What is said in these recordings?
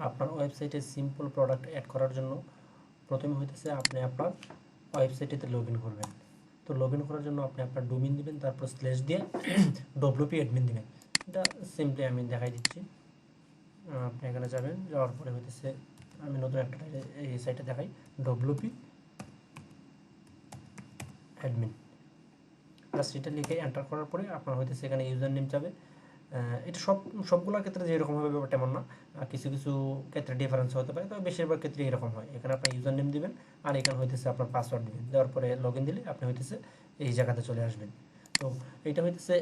আপনার ওয়েবসাইটে simple product add করার জন্য প্রথমে হইতেছে আপনি আপনার ওয়েবসাইটেতে লগ ইন করবেন। তো লগ ইন করার জন্য আপনি আপনার ডোমেইন দিবেন, তারপর স্ল্যাশ দিয়ে ডব্লিউপি অ্যাডমিন দিবেন। এটা সিম্পলি আমি দেখাই দিচ্ছি। আপনি এখানে যাবেন, যাওয়ার পরে হইতেছে আমি নতুন একটা এই সাইটে দেখাই, ডব্লিউপি অ্যাডমিন। জাস্ট এটা লিখে এন্টার করার পরে আপনার হইতেছে এখানে ইউজার নেম যাবে। এটা সবগুলোর ক্ষেত্রে যেরকম হবে ব্যাপারটা এমন না, কিছু কিছু ক্ষেত্রে ডিফারেন্স হতে পারে, তবে বেশিরভাগ ক্ষেত্রে এরকম হয়। এখানে আপনার ইউজার নেম দিবেন আর এখানে হইতেছে আপনার পাসওয়ার্ড দিবেন, দেওয়ার পরে লগ ইন দিলে আপনি হইতেছে এই জায়গাতে চলে আসবেন। তো এইটা হইতেছে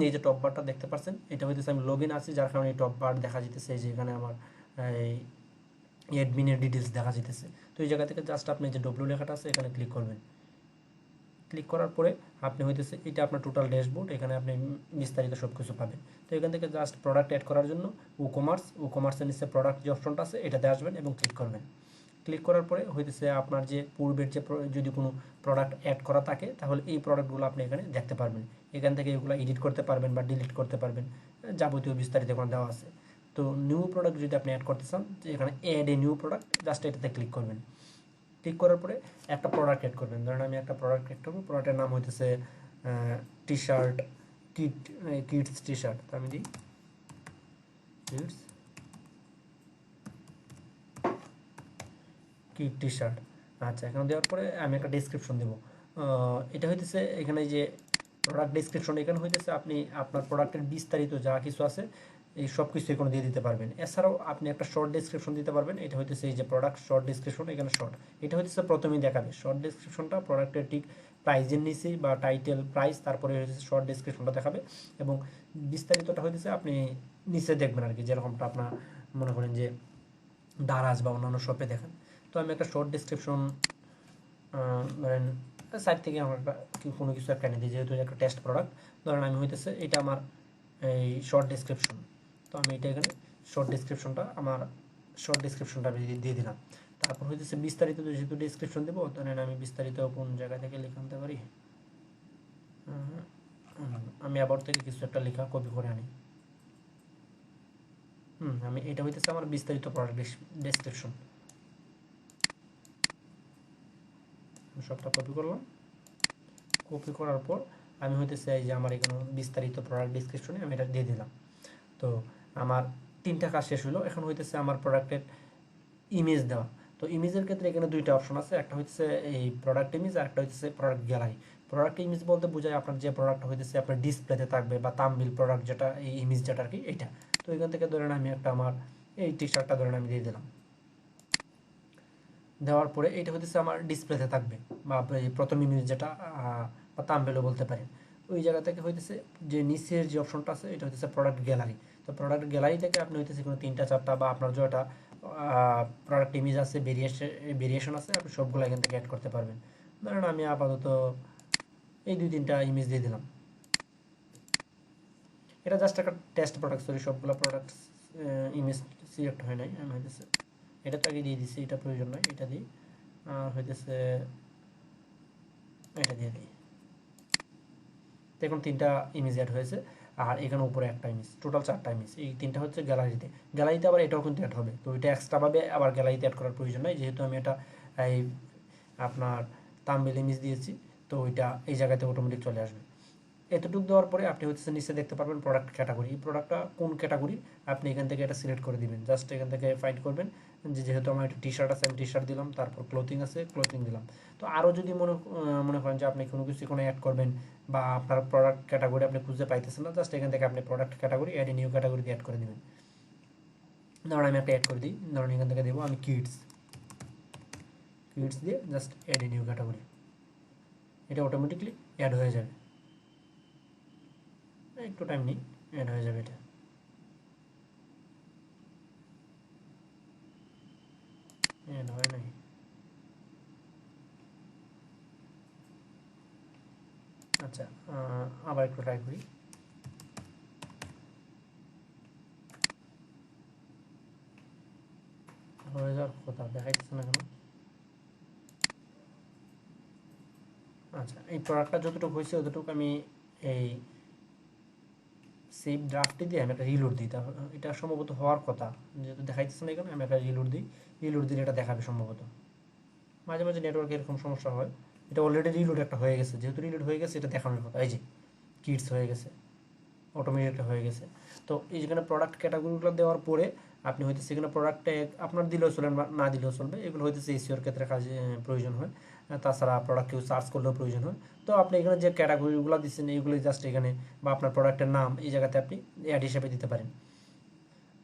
এই যে টপ বারটা দেখতে পাচ্ছেন, এটা হইতেছে আমি লগ ইন আছি যার কারণে এই টপ বার দেখা যেতেছে, এই যে এখানে আমার এই অ্যাডমিনের ডিটেলস দেখা যেতেছে। তো এই জায়গা থেকে জাস্ট আপনি যে ডব্লিউ লেখাটা আছে এখানে ক্লিক করবেন। ক্লিক করার পরে আপনি হইতেছে এটা আপনার টোটাল ড্যাশবোর্ড, এখানে আপনি বিস্তারিত সব কিছু পাবেন। তো এখান থেকে জাস্ট প্রোডাক্ট অ্যাড করার জন্য কমার্সের নিচে প্রোডাক্ট যে অপশনটা আছে এটাতে আসবেন এবং ক্লিক করবেন। ক্লিক করার পরে হইতেছে আপনার যে পূর্বের যে যদি কোনো প্রোডাক্ট অ্যাড করা থাকে তাহলে এই প্রোডাক্টগুলো আপনি এখানে দেখতে পারবেন। এখান থেকে এগুলো এডিট করতে পারবেন বা ডিলিট করতে পারবেন, যাবতীয় বিস্তারিত এখানে দেওয়া আছে। তো নিউ প্রোডাক্ট যদি আপনি অ্যাড করতে চান, এখানে add a new product, just এটাতে ক্লিক করবেন। ক্লিক করার পরে একটা প্রোডাক্ট অ্যাড করবেন। ধরেন আমি একটা প্রোডাক্ট অ্যাড করবো, প্রোডাক্টের নাম হইতেছে T shirt, kids T shirt. তো আমি দিই কিডস কিড টি শার্ট। আচ্ছা, এখানে দেওয়ার পরে আমি একটা ডেসক্রিপশন দেবো। এটা হইতেছে এখানে যে প্রোডাক্ট ডেসক্রিপশন, এখানে হইতেছে আপনি আপনার প্রোডাক্টের বিস্তারিত যা কিছু আছে এই সব কিছু এখানে দিয়ে দিতে পারবেন। এছাড়াও আপনি একটা শর্ট ডেসক্রিপশন দিতে পারবেন। এটা হইতেছে এই যে প্রোডাক্ট শর্ট ডেসক্রিপশন, এখানে শর্ট, এটা হইতেছে প্রথমেই দেখাবে শর্ট ডেসক্রিপশনটা প্রোডাক্টের ঠিক প্রাইজের নিচেই বা টাইটেল প্রাইস, তারপরে হইতেছে শর্ট ডেসক্রিপশনটা দেখাবে এবং বিস্তারিতটা হইতেছে আপনি নিচে দেখবেন আর কি, যেরকমটা আপনার মনে করেন যে দারাজ বা অন্যান্য শপে দেখেন। তো আমি একটা শর্ট ডেসক্রিপশন ধরেন সাইট থেকে আমার কোনো কিছু একটা এনে দিই, যেহেতু একটা টেস্ট প্রোডাক্ট। ধরেন আমি হইতেছে এটা আমার এই শর্ট ডেসক্রিপশন, তো আমি এটা এখানে শর্ট ডেসক্রিপশনটা আমি দিয়ে দিলাম। তারপর হইতেছে বিস্তারিত যেহেতু ডেসক্রিপশন দেবো, ধরেন আমি বিস্তারিত কোন জায়গা থেকে লিখে আনতে পারি, আমি আবার থেকে কিছু একটা লেখা কপি করে আনি। আমি এটা হইতেছে আমার বিস্তারিত প্রোডাক্ট ডেসক্রিপশন, সবটা কপি করলাম। কপি করার পর আমি হইতেছে এই যে আমার এখানে বিস্তারিত প্রোডাক্ট ডিসক্রিপশনে আমি এটা দিয়ে দিলাম। তো আমার তিনটা কাজ শেষ হলো। এখন হইতেছে আমার প্রোডাক্টের ইমেজ দেওয়া। তো ইমেজের ক্ষেত্রে এখানে দুইটা অপশন আছে, একটা হচ্ছে এই প্রোডাক্ট ইমেজ আর একটা হচ্ছে প্রোডাক্ট গ্যালারি। প্রোডাক্ট ইমেজ বলতে বোঝায় আপনার যে প্রোডাক্ট হইতেছে আপনার ডিসপ্লেতে থাকবে বা তামবিল প্রোডাক্ট যেটা, এই ইমেজ যেটা আর কি এইটা। তো এখান থেকে ধরেন আমি একটা আমার এই টি শার্টটা ধরেন আমি দিয়ে দিলাম। দেওয়ার পরে এটা হচ্ছে আমার ডিসপ্লেতে থাকবে বা এই প্রথম ইমেজ যেটা বা থাম্বনেলও বলতে পারেন। ওই জায়গা থেকে হইতেছে যে নিচের যে অপশনটা আছে এটা হচ্ছে প্রোডাক্ট গ্যালারি। তো প্রোডাক্ট গ্যালারি থেকে আপনি হইতেছে কোনো তিনটা চারটা বা আপনার যেটা প্রোডাক্ট ইমেজ আছে, ভেরিয়েশন আছে, আপনি সবগুলো এখান থেকে অ্যাড করতে পারবেন। ধরেন আমি আপাতত এই দুই তিনটা ইমেজ দিয়ে দিলাম। এটা জাস্ট একটা টেস্ট প্রোডাক্ট, সরি সবগুলো প্রোডাক্ট ইমেজ সিলেক্ট হয় নাই। আমি হইতেছে এটা তো আগে দিয়ে দিচ্ছি, এটা প্রয়োজন নয়, এটা দিই। আর হইতেছে এটা দিয়ে দিই। দেখুন তিনটা ইমেজ অ্যাড হয়েছে আর এখানে উপরে একটা ইমেজ, টোটাল চারটা ইমেজ। এই তিনটা হচ্ছে গ্যালারিতে আবার এটাও কিন্তু অ্যাড হবে। তো এটা এক্সট্রাভাবে আবার গ্যালারিতে অ্যাড করার প্রয়োজন নয়, যেহেতু আমি এটা এই আপনার থাম্বনেল ইমেজ দিয়েছি, তো ওইটা এই জায়গাতে অটোমেটিক চলে আসবে। এতটুকু দেওয়ার পরে আপনি হচ্ছে নিচে দেখতে পারবেন প্রোডাক্ট ক্যাটাগরি। এই প্রোডাক্টটা কোন ক্যাটাগরি আপনি এখান থেকে এটা সিলেক্ট করে দিবেন। জাস্ট এখান থেকে ফাইন্ড করবেন যেহেতু আমার একটা টি শার্ট আছে, আমি টি শার্ট দিলাম, তারপর ক্লোথিং আছে, ক্লোথিং দিলাম। তো আরও যদি মনে করেন যে আপনি কোনো কিছু কোনো অ্যাড করবেন বা আপনার প্রোডাক্ট ক্যাটাগরি আপনি খুঁজে পাইতেছেন না, জাস্ট এখান থেকে আপনি প্রোডাক্ট ক্যাটাগরি অ্যাড নিউ ক্যাটাগরিতে অ্যাড করে দেবেন। ধরুন আমি একটা অ্যাড করে দিই, ধরুন এখান থেকে দেবো আমি কিডস দিয়ে জাস্ট অ্যাড নিউ ক্যাটাগরি, এটা অটোমেটিকলি অ্যাড হয়ে যাবে। একটু টাইম নিই, অ্যাড হয়ে যাবে। এটা অ্যাড হয় নাই। আচ্ছা, আবার একটু ট্রাই করি। হয়ে যাওয়ার কথা দেখাইতেছে না কেন? আচ্ছা, এই প্রোডাক্টটা যতটুকু হয়েছে ততটুকু আমি এই সেভ ড্রাফটে দিয়ে আমি একটা রিলোড দিই, তাহলে এটা সম্ভবত হওয়ার কথা, যেহেতু দেখাইতেছে না এখানে, আমি একটা রিলোড দিই, রিলোড দিলে এটা দেখাবে সম্ভবত। মাঝে মাঝে নেটওয়ার্কে এরকম সমস্যা হয়। এটা অলরেডি রিলোড একটা হয়ে গেছে, যেহেতু রিলোড হয়ে গেছে এটা দেখানোর কথা, এই যে কিডস হয়ে গেছে, অটোমেটিক হয়ে গেছে। তো এই যেখানে প্রোডাক্ট ক্যাটাগরিগুলো দেওয়ার পরে আপনি হয়তো সেখানে প্রোডাক্ট ট্যাগ আপনার দিলেও চলবে না দিলেও চলবে, এগুলো হইতেছে এসিওর ক্ষেত্রে কাজে প্রয়োজন হয়। তাছাড়া প্রোডাক্ট কেউ সার্চ করলেও প্রয়োজন হয়। তো আপনি এখানে যে ক্যাটাগরিগুলো দিচ্ছেন এইগুলো জাস্ট এখানে, বা আপনার প্রোডাক্টের নাম এই জায়গাতে আপনি অ্যাড হিসেবে দিতে পারেন।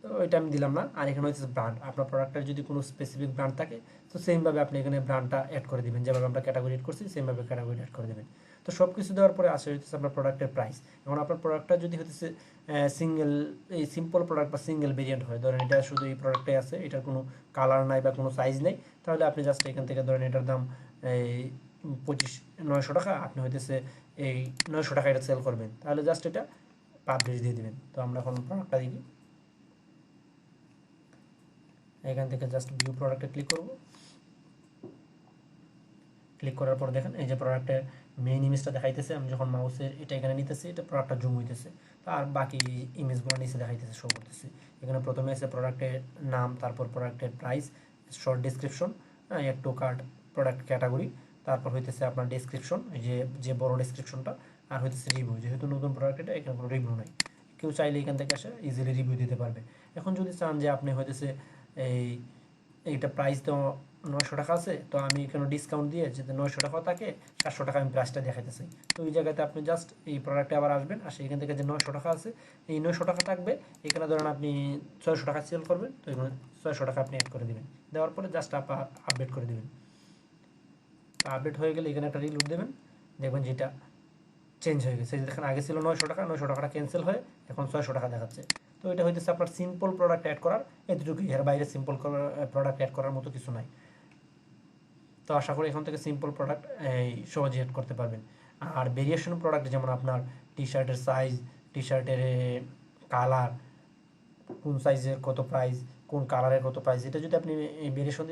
তো এটা আমি দিলাম না। আর এখানে হচ্ছে ব্র্যান্ড, আপনার প্রোডাক্টের যদি কোনো স্পেসিফিক ব্র্যান্ড থাকে তো সেমভাবে আপনি এখানে ব্র্যান্ডটা অ্যাড করে দিবেন, যেভাবে আমরা ক্যাটাগরি অ্যাড করছি সেমভাবে ক্যাটাগরি অ্যাড করে দেবেন। তো সব কিছু দেওয়ার পরে আসে হচ্ছে আপনার প্রোডাক্টের প্রাইস। এখন আপনার প্রোডাক্টটা যদি হচ্ছে সিঙ্গেল, এই সিম্পল প্রোডাক্ট বা সিঙ্গেল ভেরিয়েন্ট হয়, ধরেন এটা শুধু এই প্রোডাক্টটাই আছে, এটার কোনো কালার নাই বা কোনো সাইজ নেই, তাহলে আপনি জাস্ট এখান থেকে ধরেন এটার দাম এই 900 টাকা, আপনি হইতেছে এই 900 টাকা এটা সেল করবেন, তাহলে জাস্ট এটা পাবলিশ দিয়ে দেবেন। তো আমরা এখন প্রোডাক্টটা দিই, এখান থেকে জাস্ট ভিউ প্রোডাক্টে ক্লিক করব। ক্লিক করার পর দেখেন এই যে প্রোডাক্টের মেইন ইমেজটা দেখাইতেছে, আমি যখন মাউসের এটা এখানে নিতেছি এটা প্রোডাক্টটা জুম হইতেছে, আর বাকি ইমেজগুলো নিচে দেখাইতেছে, শো করতেছে। এখানে প্রথমে আছে প্রোডাক্টের নাম, তারপর প্রোডাক্টের price, short description, add to cart, product category, তারপর হইতেছে আপনার ডেসক্রিপশন, যে বড় ডেসক্রিপশনটা, আর হইতেছে রিভিউ, যেহেতু নতুন প্রোডাক্ট এটা এখানে কোনো রিভিউ নাই, কেউ চাইলে এখান থেকে আসে ইজিলি রিভিউ দিতে পারবে। এখন যদি চান যে আপনি হইতেছে এই এইটা প্রাইস তো 900 টাকা আছে, তো আমি এখানে ডিসকাউন্ট দিয়ে যদি 900 টাকা থাকে 700 টাকা আমি প্রাইসটা দেখাইতেছি। তো ওই জায়গাতে আপনি জাস্ট এই প্রোডাক্টে আবার আসবেন, আর এখান থেকে যে 900 টাকা আছে এই 900 টাকা থাকবে, এখানে ধরেন আপনি 600 টাকা সেল করবেন, তো এখানে 600 টাকা আপনি অ্যাড করে দেবেন, দেওয়ার পরে জাস্ট আপডেট করে দেবেন। আপডেট হয়ে গেলে এখানে একটা রিলোড দেবেন, দেখবেন যেটা চেঞ্জ হয়ে গেছে, দেখেন আগে ছিল 900 টাকা, 900 টাকাটা ক্যান্সেল হয়ে এখন 600 টাকা দেখাচ্ছে। তো এটা হইতেছে আপনার সিম্পল প্রোডাক্ট অ্যাড করার এতটুকুই, এর বাইরে সিম্পল প্রোডাক্ট অ্যাড করার মতো কিছু নাই। তো আশা করি এখান থেকে সিম্পল প্রোডাক্ট সহজে অ্যাড করতে পারবেন। আর ভেরিয়েশন প্রোডাক্ট যেমন আপনার টি শার্টের সাইজ, টি শার্টের কালার, কোন সাইজের কত প্রাইস, কোন কালারের কত প্রাইস, এটা যদি আপনি ভেরিয়েশন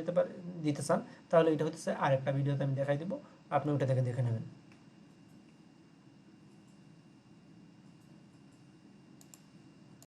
দিতে চান তাহলে এটা হচ্ছে আরেকটা ভিডিওতে আমি দেখাই দেবো, আপনি ওটা থেকে দেখে নেবেন।